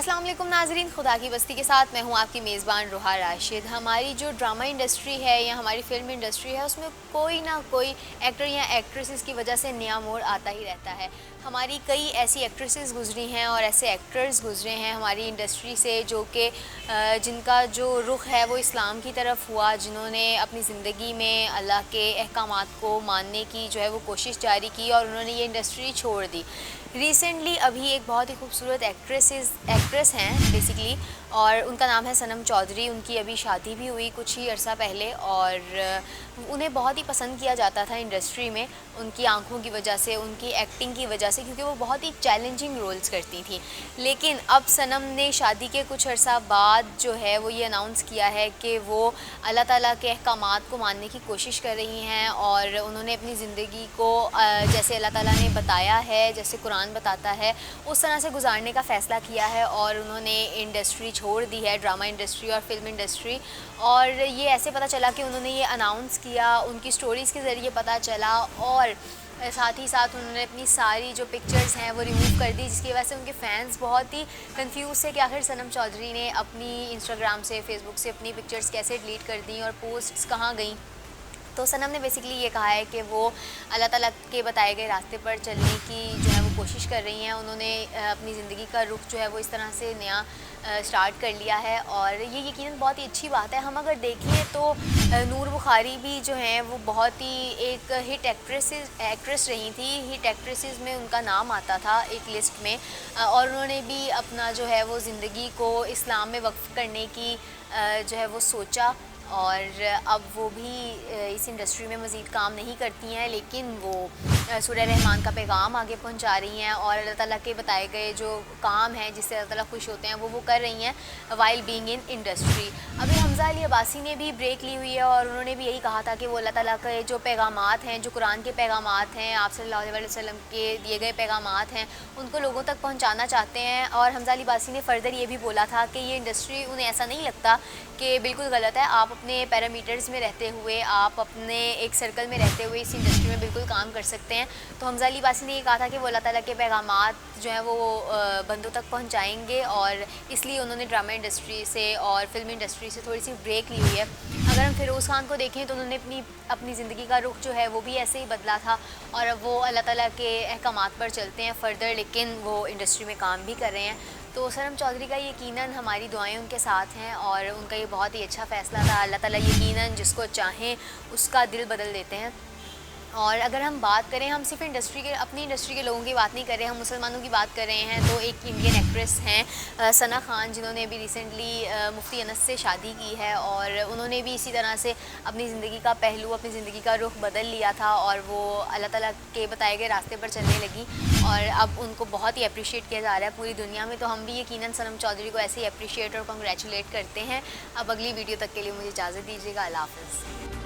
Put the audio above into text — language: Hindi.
अस्सलाम वालेकुम नाज़रीन, खुदा की बस्ती के साथ मैं हूँ आपकी मेज़बान रुहा राशिद। हमारी जो ड्रामा इंडस्ट्री है या हमारी फ़िल्म इंडस्ट्री है, उसमें कोई ना कोई एक्टर या एक्ट्रेसेस की वजह से नया मोड़ आता ही रहता है। हमारी कई ऐसी एक्ट्रेसेस गुजरी हैं और ऐसे एक्टर्स गुजरे हैं हमारी इंडस्ट्री से, जो कि जिनका जो रुख है वो इस्लाम की तरफ हुआ, जिन्होंने अपनी ज़िंदगी में अल्लाह के अहकामात को मानने की जो है वो कोशिश जारी की और उन्होंने ये इंडस्ट्री छोड़ दी। रिसेंटली अभी एक बहुत ही खूबसूरत एक्ट्रेस हैं बेसिकली, और उनका नाम है सनम चौधरी। उनकी अभी शादी भी हुई कुछ ही अर्सा पहले, और उन्हें बहुत ही पसंद किया जाता था इंडस्ट्री में उनकी आंखों की वजह से, उनकी एक्टिंग की वजह से, क्योंकि वो बहुत ही चैलेंजिंग रोल्स करती थी। लेकिन अब सनम ने शादी के कुछ अर्सा बाद जो है वो ये अनाउंस किया है कि वो अल्लाह ताला के अहकामात को मानने की कोशिश कर रही हैं, और उन्होंने अपनी ज़िंदगी को जैसे अल्लाह ताला ने बताया है, जैसे कुरान बताता है, उस तरह से गुजारने का फ़ैसला किया है। और उन्होंने इंडस्ट्री छोड़ दी है, ड्रामा इंडस्ट्री और फिल्म इंडस्ट्री। और ये ऐसे पता चला कि उन्होंने ये अनाउंस किया, उनकी स्टोरीज़ के ज़रिए पता चला, और साथ ही साथ उन्होंने अपनी सारी जो पिक्चर्स हैं वो रिमूव कर दी, जिसकी वजह से उनके फैंस बहुत ही कंफ्यूज थे कि आखिर सनम चौधरी ने अपनी इंस्टाग्राम से, फेसबुक से अपनी पिक्चर्स कैसे डिलीट कर दी और पोस्ट्स कहाँ गई। तो सनम ने बेसिकली ये कहा है कि वो अल्लाह ताला के बताए गए रास्ते पर चलने की जो है वो कोशिश कर रही हैं। उन्होंने अपनी ज़िंदगी का रुख जो है वो इस तरह से नया स्टार्ट कर लिया है, और ये यकीनन बहुत ही अच्छी बात है। हम अगर देखें तो नूर बुखारी भी जो हैं वो बहुत ही एक हिट एक्ट्रेस रही थी। हिट एक्ट्रेसेस में उनका नाम आता था एक लिस्ट में, और उन्होंने भी अपना जो है वो ज़िंदगी को इस्लाम में वक्फ़ करने की जो है वो सोचा, और अब वो भी इस इंडस्ट्री में मज़ीद काम नहीं करती हैं, लेकिन वो सूरह रहमान का पैगाम आगे पहुंचा रही हैं, और अल्लाह ताला के बताए गए जो काम हैं जिससे अल्लाह ताला खुश होते हैं वो कर रही हैं वाइल बीइंग इन इंडस्ट्री। अभी हमज़ा अली अब्बासी ने भी ब्रेक ली हुई है, और उन्होंने भी यही कहा था कि वो अल्लाह ताला के जो पैगामात हैं, जो कुरान के पैगामात हैं, आप सल्लल्लाहु अलैहि वसल्लम के दिए गए पैगामात हैं, उनको लोगों तक पहुँचाना चाहते हैं। और हमज़ा अली अब्बासी ने फ़र्दर ये भी बोला था कि ये इंडस्ट्री उन्हें ऐसा नहीं लगता कि बिल्कुल गलत है, आप अपने पैरामीटर्स में रहते हुए, आप अपने एक सर्कल में रहते हुए इस इंडस्ट्री में बिल्कुल काम कर सकते हैं। तो हमज़ा अली अब्बासी ने ये कहा था कि वो अल्लाह ताला के पैगामात जो हैं वो बंदों तक पहुंचाएंगे, और इसलिए उन्होंने ड्रामा इंडस्ट्री से और फिल्म इंडस्ट्री से थोड़ी सी ब्रेक ली हुई है। अगर हम फ़िरोज़ खान को देखें तो उन्होंने अपनी ज़िंदगी का रुख जो है वो भी ऐसे ही बदला था, और अब वो अल्लाह ताला के अहकामात पर चलते हैं फ़र्दर, लेकिन वो इंडस्ट्री में काम भी कर रहे हैं। तो सनम चौधरी का यकीनन हमारी दुआएं उनके साथ हैं, और उनका ये बहुत ही अच्छा फ़ैसला था। अल्लाह ताला यकीनन जिसको चाहें उसका दिल बदल देते हैं। और अगर हम बात करें, हम सिर्फ अपनी इंडस्ट्री के लोगों की बात नहीं कर रहे हैं, हम मुसलमानों की बात कर रहे हैं, तो एक इंडियन एक्ट्रेस हैं सना खान, जिन्होंने अभी रिसेंटली मुफ्ती अनस से शादी की है, और उन्होंने भी इसी तरह से अपनी ज़िंदगी का पहलू, अपनी ज़िंदगी का रुख बदल लिया था, और वो अल्लाह ताला के बताए गए रास्ते पर चलने लगी, और अब उनको बहुत ही अप्रिशिएट किया जा रहा है पूरी दुनिया में। तो हम भी यकीनन सनम चौधरी को ऐसे ही अप्रिशिएट और कंग्रेचुलेट करते हैं। अब अगली वीडियो तक के लिए मुझे इजाज़त दीजिएगा। अल्लाह हाफ़िज़।